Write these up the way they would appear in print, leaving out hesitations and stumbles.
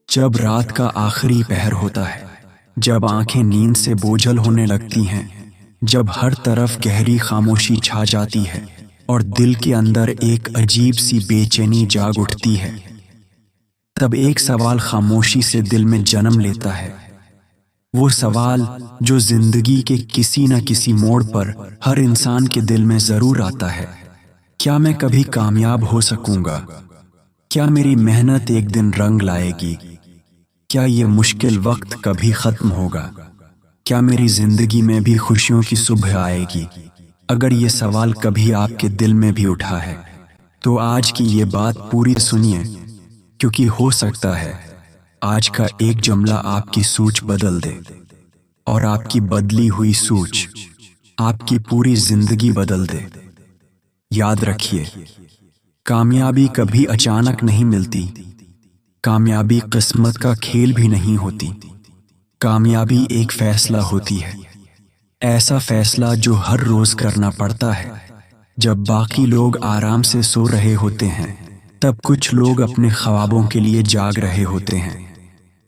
جب رات کا آخری پہر ہوتا ہے، جب آنکھیں نیند سے بوجھل ہونے لگتی ہیں، جب ہر طرف گہری خاموشی چھا جاتی ہے اور دل کے اندر ایک عجیب سی بے چینی جاگ اٹھتی ہے، تب ایک سوال خاموشی سے دل میں جنم لیتا ہے۔ وہ سوال جو زندگی کے کسی نہ کسی موڑ پر ہر انسان کے دل میں ضرور آتا ہے: کیا میں کبھی کامیاب ہو سکوں گا؟ کیا میری محنت ایک دن رنگ لائے گی؟ کیا یہ مشکل وقت کبھی ختم ہوگا؟ کیا میری زندگی میں بھی خوشیوں کی صبح آئے گی؟ اگر یہ سوال کبھی آپ کے دل میں بھی اٹھا ہے تو آج کی یہ بات پوری سنیے، کیونکہ ہو سکتا ہے آج کا ایک جملہ آپ کی سوچ بدل دے، اور آپ کی بدلی ہوئی سوچ آپ کی پوری زندگی بدل دے۔ یاد رکھیے، کامیابی کبھی اچانک نہیں ملتی، کامیابی قسمت کا کھیل بھی نہیں ہوتی، کامیابی ایک فیصلہ ہوتی ہے، ایسا فیصلہ جو ہر روز کرنا پڑتا ہے۔ جب باقی لوگ آرام سے سو رہے ہوتے ہیں، تب کچھ لوگ اپنے خوابوں کے لیے جاگ رہے ہوتے ہیں۔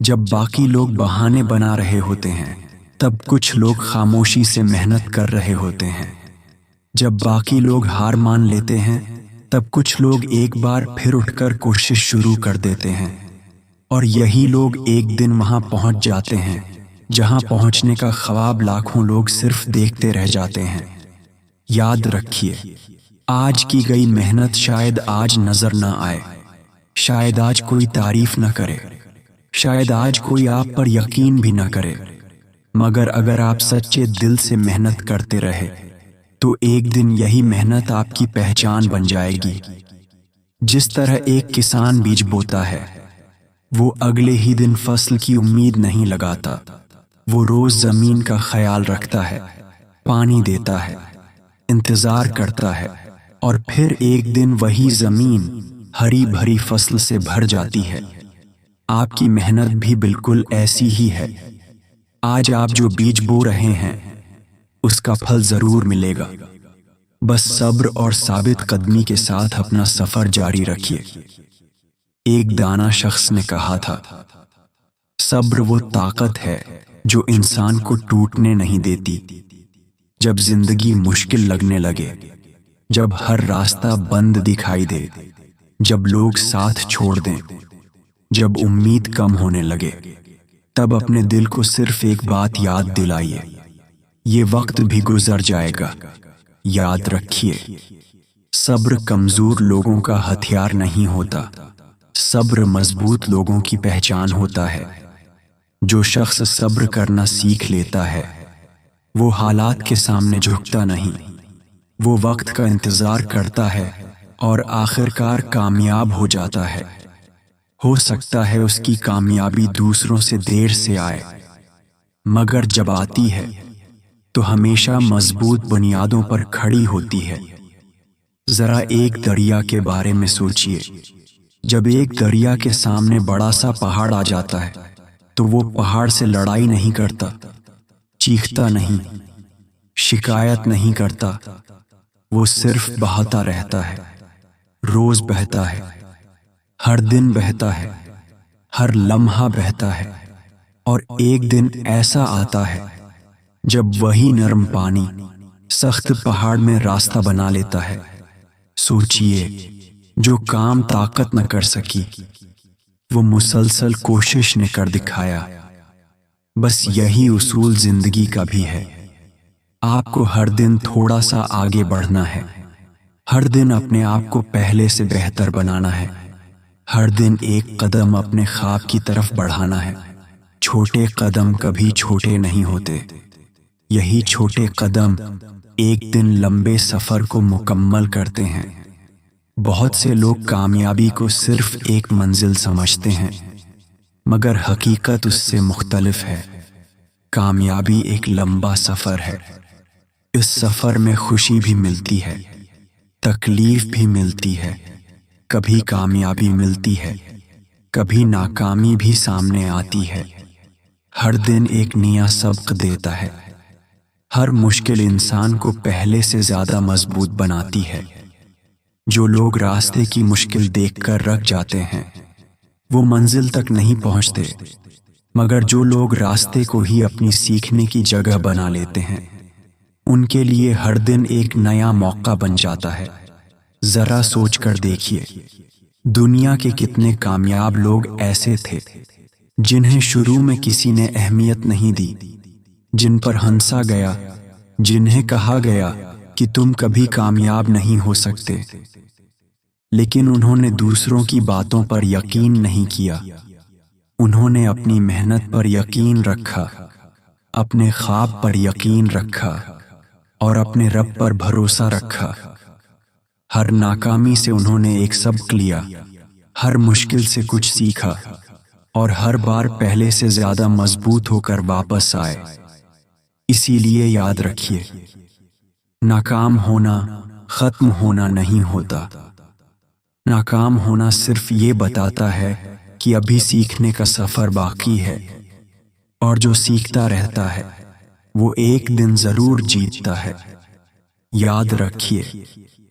جب باقی لوگ بہانے بنا رہے ہوتے ہیں، تب کچھ لوگ خاموشی سے محنت کر رہے ہوتے ہیں۔ جب باقی لوگ ہار مان لیتے ہیں، تب کچھ لوگ ایک بار پھر اٹھ کر کوشش شروع کر دیتے ہیں، اور یہی لوگ ایک دن وہاں پہنچ جاتے ہیں جہاں پہنچنے کا خواب لاکھوں لوگ صرف دیکھتے رہ جاتے ہیں۔ یاد رکھیے، آج کی گئی محنت شاید آج نظر نہ آئے، شاید آج کوئی تعریف نہ کرے، شاید آج کوئی آپ پر یقین بھی نہ کرے، مگر اگر آپ سچے دل سے محنت کرتے رہے تو ایک دن یہی محنت آپ کی پہچان بن جائے گی۔ جس طرح ایک کسان بیج بوتا ہے، وہ اگلے ہی دن فصل کی امید نہیں لگاتا، وہ روز زمین کا خیال رکھتا ہے، پانی دیتا ہے، انتظار کرتا ہے، اور پھر ایک دن وہی زمین ہری بھری فصل سے بھر جاتی ہے۔ آپ کی محنت بھی بالکل ایسی ہی ہے۔ آج آپ جو بیج بو رہے ہیں، اس کا پھل ضرور ملے گا، بس صبر اور ثابت قدمی کے ساتھ اپنا سفر جاری رکھیے۔ ایک دانا شخص نے کہا تھا، صبر وہ طاقت ہے جو انسان کو ٹوٹنے نہیں دیتی۔ جب زندگی مشکل لگنے لگے، جب ہر راستہ بند دکھائی دے، جب لوگ ساتھ چھوڑ دیں، جب امید کم ہونے لگے، تب اپنے دل کو صرف ایک بات یاد دلائیے: یہ وقت بھی گزر جائے گا۔ یاد رکھیے، صبر کمزور لوگوں کا ہتھیار نہیں ہوتا، صبر مضبوط لوگوں کی پہچان ہوتا ہے۔ جو شخص صبر کرنا سیکھ لیتا ہے، وہ حالات کے سامنے جھکتا نہیں، وہ وقت کا انتظار کرتا ہے اور آخرکار کامیاب ہو جاتا ہے۔ ہو سکتا ہے اس کی کامیابی دوسروں سے دیر سے آئے، مگر جب آتی ہے تو ہمیشہ مضبوط بنیادوں پر کھڑی ہوتی ہے۔ ذرا ایک دریا کے بارے میں سوچئے۔ جب ایک دریا کے سامنے بڑا سا پہاڑ آ جاتا ہے تو وہ پہاڑ سے لڑائی نہیں کرتا، چیختا نہیں، شکایت نہیں کرتا، وہ صرف بہتا رہتا ہے۔ روز بہتا ہے، ہر دن بہتا ہے، ہر لمحہ بہتا ہے، اور ایک دن ایسا آتا ہے جب وہی نرم پانی سخت پہاڑ میں راستہ بنا لیتا ہے۔ سوچئے، جو کام طاقت نہ کر سکی، وہ مسلسل کوشش نے کر دکھایا۔ بس یہی اصول زندگی کا بھی ہے۔ آپ کو ہر دن تھوڑا سا آگے بڑھنا ہے، ہر دن اپنے آپ کو پہلے سے بہتر بنانا ہے، ہر دن ایک قدم اپنے خواب کی طرف بڑھانا ہے۔ چھوٹے قدم کبھی چھوٹے نہیں ہوتے، یہی چھوٹے قدم ایک دن لمبے سفر کو مکمل کرتے ہیں۔ بہت سے لوگ کامیابی کو صرف ایک منزل سمجھتے ہیں، مگر حقیقت اس سے مختلف ہے۔ کامیابی ایک لمبا سفر ہے۔ اس سفر میں خوشی بھی ملتی ہے، تکلیف بھی ملتی ہے، کبھی کامیابی ملتی ہے، کبھی ناکامی بھی سامنے آتی ہے۔ ہر دن ایک نیا سبق دیتا ہے، ہر مشکل انسان کو پہلے سے زیادہ مضبوط بناتی ہے۔ جو لوگ راستے کی مشکل دیکھ کر رک جاتے ہیں، وہ منزل تک نہیں پہنچتے، مگر جو لوگ راستے کو ہی اپنی سیکھنے کی جگہ بنا لیتے ہیں ان کے لیے ہر دن ایک نیا موقع بن جاتا ہے۔ ذرا سوچ کر دیکھیے، دنیا کے کتنے کامیاب لوگ ایسے تھے جنہیں شروع میں کسی نے اہمیت نہیں دی، جن پر ہنسا گیا، جنہیں کہا گیا کہ تم کبھی کامیاب نہیں ہو سکتے، لیکن انہوں نے دوسروں کی باتوں پر یقین نہیں کیا۔ انہوں نے اپنی محنت پر یقین رکھا، اپنے خواب پر یقین رکھا اور اپنے رب پر بھروسہ رکھا۔ ہر ناکامی سے انہوں نے ایک سبق لیا، ہر مشکل سے کچھ سیکھا اور ہر بار پہلے سے زیادہ مضبوط ہو کر واپس آئے۔ اسی لیے یاد رکھیے، ناکام ہونا ختم ہونا نہیں ہوتا۔ ناکام ہونا صرف یہ بتاتا ہے کہ ابھی سیکھنے کا سفر باقی ہے، اور جو سیکھتا رہتا ہے وہ ایک دن ضرور جیتتا ہے۔ یاد رکھیے،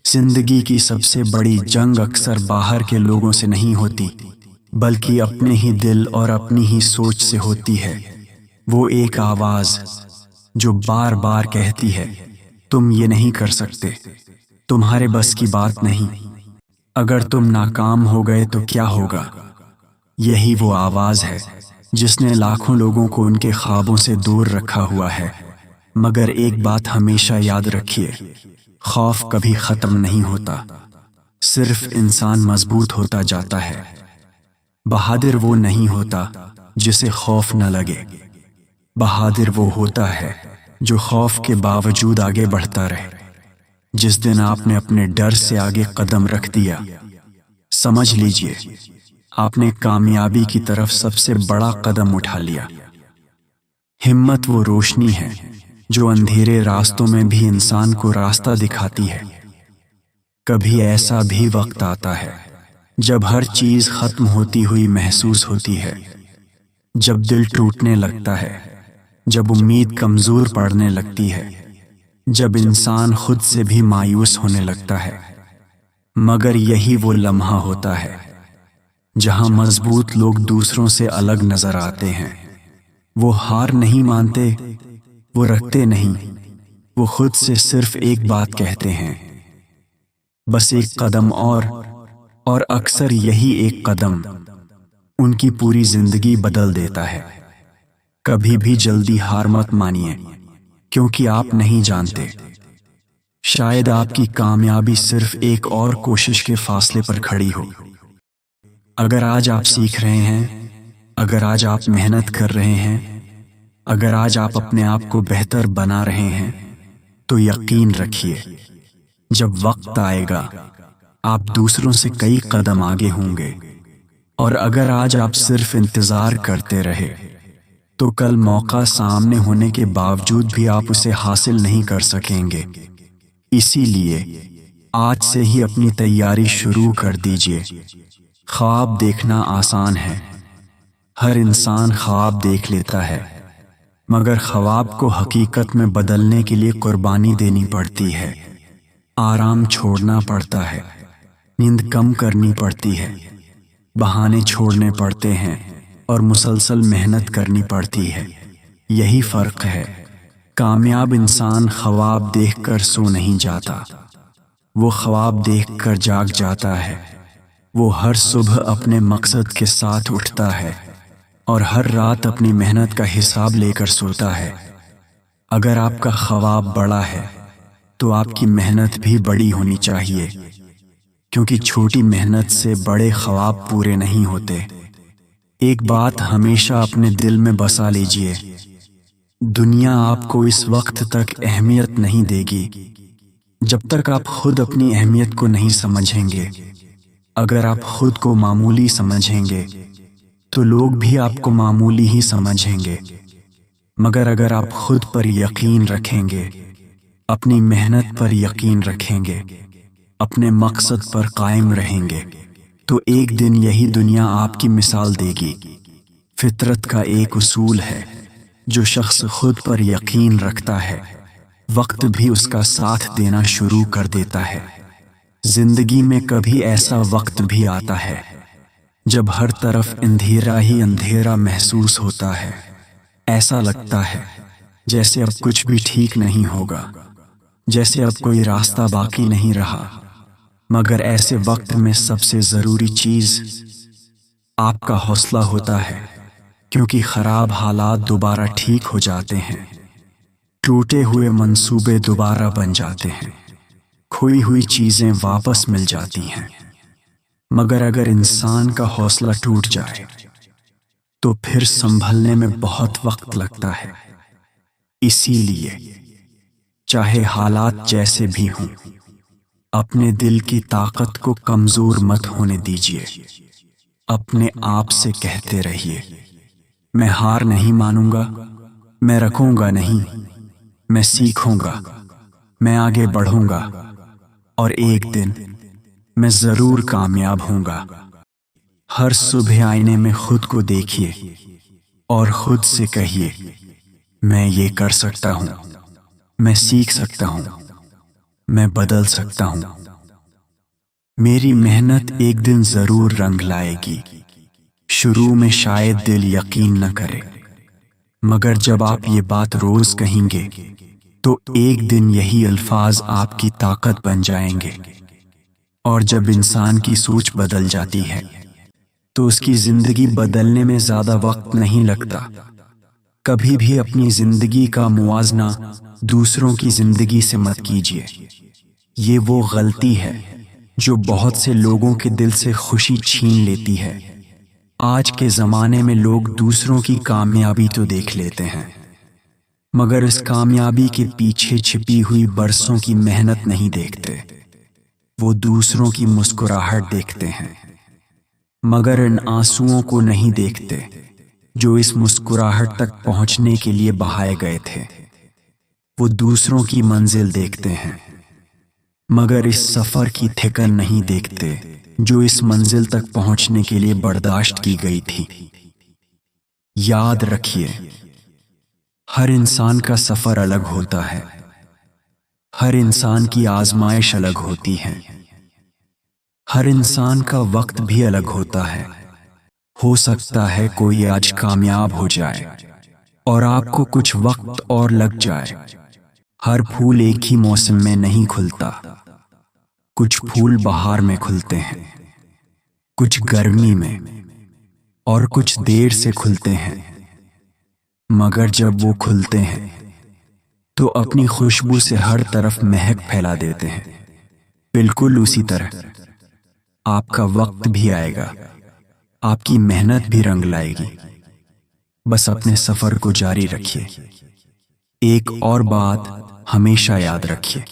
زندگی کی سب سے بڑی جنگ اکثر باہر کے لوگوں سے نہیں ہوتی، بلکہ اپنے ہی دل اور اپنی ہی سوچ سے ہوتی ہے۔ وہ ایک آواز جو بار بار کہتی ہے، تم یہ نہیں کر سکتے، تمہارے بس کی بات نہیں، اگر تم ناکام ہو گئے تو کیا ہوگا؟ یہی وہ آواز ہے جس نے لاکھوں لوگوں کو ان کے خوابوں سے دور رکھا ہوا ہے۔ مگر ایک بات ہمیشہ یاد رکھیے، خوف کبھی ختم نہیں ہوتا، صرف انسان مضبوط ہوتا جاتا ہے۔ بہادر وہ نہیں ہوتا جسے خوف نہ لگے، بہادر وہ ہوتا ہے جو خوف کے باوجود آگے بڑھتا رہے۔ جس دن آپ نے اپنے ڈر سے آگے قدم رکھ دیا، سمجھ لیجئے آپ نے کامیابی کی طرف سب سے بڑا قدم اٹھا لیا۔ ہمت وہ روشنی ہے جو اندھیرے راستوں میں بھی انسان کو راستہ دکھاتی ہے۔ کبھی ایسا بھی وقت آتا ہے جب ہر چیز ختم ہوتی ہوئی محسوس ہوتی ہے، جب دل ٹوٹنے لگتا ہے، جب امید کمزور پڑنے لگتی ہے، جب انسان خود سے بھی مایوس ہونے لگتا ہے۔ مگر یہی وہ لمحہ ہوتا ہے جہاں مضبوط لوگ دوسروں سے الگ نظر آتے ہیں۔ وہ ہار نہیں مانتے، وہ رکھتے نہیں، وہ خود سے صرف ایک بات کہتے ہیں، بس ایک قدم اور اکثر یہی ایک قدم ان کی پوری زندگی بدل دیتا ہے۔ کبھی بھی جلدی ہار مت مانیے، کیونکہ آپ نہیں جانتے، شاید آپ کی کامیابی صرف ایک اور کوشش کے فاصلے پر کھڑی ہو۔ اگر آج آپ سیکھ رہے ہیں، اگر آج آپ محنت کر رہے ہیں، اگر آج آپ اپنے آپ کو بہتر بنا رہے ہیں، تو یقین رکھیے جب وقت آئے گا آپ دوسروں سے کئی قدم آگے ہوں گے۔ اور اگر آج آپ صرف انتظار کرتے رہے تو کل موقع سامنے ہونے کے باوجود بھی آپ اسے حاصل نہیں کر سکیں گے۔ اسی لیے آج سے ہی اپنی تیاری شروع کر دیجیے۔ خواب دیکھنا آسان ہے، ہر انسان خواب دیکھ لیتا ہے، مگر خواب کو حقیقت میں بدلنے کے لیے قربانی دینی پڑتی ہے۔ آرام چھوڑنا پڑتا ہے، نیند کم کرنی پڑتی ہے، بہانے چھوڑنے پڑتے ہیں اور مسلسل محنت کرنی پڑتی ہے۔ یہی فرق ہے۔ کامیاب انسان خواب دیکھ کر سو نہیں جاتا، وہ خواب دیکھ کر جاگ جاتا ہے۔ وہ ہر صبح اپنے مقصد کے ساتھ اٹھتا ہے اور ہر رات اپنی محنت کا حساب لے کر سوتا ہے۔ اگر آپ کا خواب بڑا ہے تو آپ کی محنت بھی بڑی ہونی چاہیے، کیونکہ چھوٹی محنت سے بڑے خواب پورے نہیں ہوتے۔ ایک بات ہمیشہ اپنے دل میں بسا لیجئے، دنیا آپ کو اس وقت تک اہمیت نہیں دے گی جب تک آپ خود اپنی اہمیت کو نہیں سمجھیں گے۔ اگر آپ خود کو معمولی سمجھیں گے تو لوگ بھی آپ کو معمولی ہی سمجھیں گے، مگر اگر آپ خود پر یقین رکھیں گے، اپنی محنت پر یقین رکھیں گے، اپنے مقصد پر قائم رہیں گے، تو ایک دن یہی دنیا آپ کی مثال دے گی۔ فطرت کا ایک اصول ہے، جو شخص خود پر یقین رکھتا ہے وقت بھی اس کا ساتھ دینا شروع کر دیتا ہے۔ زندگی میں کبھی ایسا وقت بھی آتا ہے جب ہر طرف اندھیرا ہی اندھیرا محسوس ہوتا ہے، ایسا لگتا ہے جیسے اب کچھ بھی ٹھیک نہیں ہوگا، جیسے اب کوئی راستہ باقی نہیں رہا۔ مگر ایسے وقت میں سب سے ضروری چیز آپ کا حوصلہ ہوتا ہے، کیونکہ خراب حالات دوبارہ ٹھیک ہو جاتے ہیں، ٹوٹے ہوئے منصوبے دوبارہ بن جاتے ہیں، کھوئی ہوئی چیزیں واپس مل جاتی ہیں۔ مگر اگر انسان کا حوصلہ ٹوٹ جائے تو پھر سنبھلنے میں بہت وقت لگتا ہے۔ اسی لیے چاہے حالات جیسے بھی ہوں، اپنے دل کی طاقت کو کمزور مت ہونے دیجیے۔ اپنے آپ سے کہتے رہیے، میں ہار نہیں مانوں گا، میں رکوں گا نہیں، میں سیکھوں گا، میں آگے بڑھوں گا، اور ایک دن میں ضرور کامیاب ہوں گا۔ ہر صبح آئینے میں خود کو دیکھیے اور خود سے کہیے، میں یہ کر سکتا ہوں، میں سیکھ سکتا ہوں، میں بدل سکتا ہوں۔ میری محنت ایک دن ضرور رنگ لائے گی۔ شروع میں شاید دل یقین نہ کرے، مگر جب آپ یہ بات روز کہیں گے تو ایک دن یہی الفاظ آپ کی طاقت بن جائیں گے۔ اور جب انسان کی سوچ بدل جاتی ہے تو اس کی زندگی بدلنے میں زیادہ وقت نہیں لگتا۔ کبھی بھی اپنی زندگی کا موازنہ دوسروں کی زندگی سے مت کیجیے۔ یہ وہ غلطی ہے جو بہت سے لوگوں کے دل سے خوشی چھین لیتی ہے۔ آج کے زمانے میں لوگ دوسروں کی کامیابی تو دیکھ لیتے ہیں، مگر اس کامیابی کے پیچھے چھپی ہوئی برسوں کی محنت نہیں دیکھتے۔ وہ دوسروں کی مسکراہٹ دیکھتے ہیں، مگر ان آنسوؤں کو نہیں دیکھتے جو اس مسکراہٹ تک پہنچنے کے لیے بہائے گئے تھے۔ وہ دوسروں کی منزل دیکھتے ہیں، مگر اس سفر کی تھکن نہیں دیکھتے جو اس منزل تک پہنچنے کے لیے برداشت کی گئی تھی۔ یاد رکھیے، ہر انسان کا سفر الگ ہوتا ہے، ہر انسان کی آزمائش الگ ہوتی ہے، ہر انسان کا وقت بھی الگ ہوتا ہے۔ ہو سکتا ہے کوئی آج کامیاب ہو جائے اور آپ کو کچھ وقت اور لگ جائے۔ ہر پھول ایک ہی موسم میں نہیں کھلتا، کچھ پھول بہار میں کھلتے ہیں، کچھ گرمی میں، اور کچھ دیر سے کھلتے ہیں۔ مگر جب وہ کھلتے ہیں تو اپنی خوشبو سے ہر طرف مہک پھیلا دیتے ہیں۔ بالکل اسی طرح آپ کا وقت بھی آئے گا، آپ کی محنت بھی رنگ لائے گی۔ بس اپنے سفر کو جاری رکھیے۔ ایک اور بات ہمیشہ یاد رکھیے،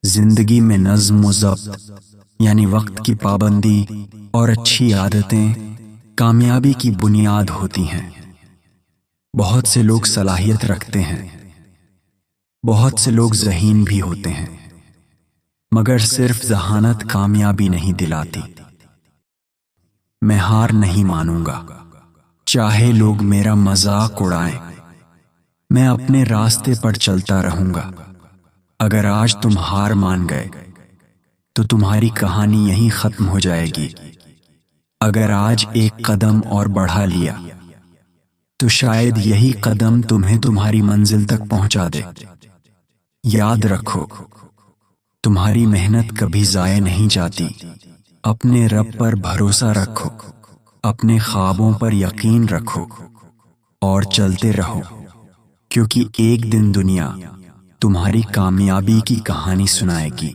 زندگی میں نظم و ضبط یعنی وقت کی پابندی اور اچھی عادتیں کامیابی کی بنیاد ہوتی ہیں۔ بہت سے لوگ صلاحیت رکھتے ہیں، بہت سے لوگ ذہین بھی ہوتے ہیں، مگر صرف ذہانت کامیابی نہیں دلاتی۔ میں ہار نہیں مانوں گا، چاہے لوگ میرا مذاق اڑائیں، میں اپنے راستے پر چلتا رہوں گا۔ اگر آج تم ہار مان گئے تو تمہاری کہانی یہیں ختم ہو جائے گی۔ اگر آج ایک قدم اور بڑھا لیا تو شاید یہی قدم تمہیں تمہاری منزل تک پہنچا دے۔ یاد رکھو، تمہاری محنت کبھی ضائع نہیں جاتی۔ اپنے رب پر بھروسہ رکھو، اپنے خوابوں پر یقین رکھو اور چلتے رہو، کیونکہ ایک دن دنیا تمہاری کامیابی کی کہانی سنائے گی۔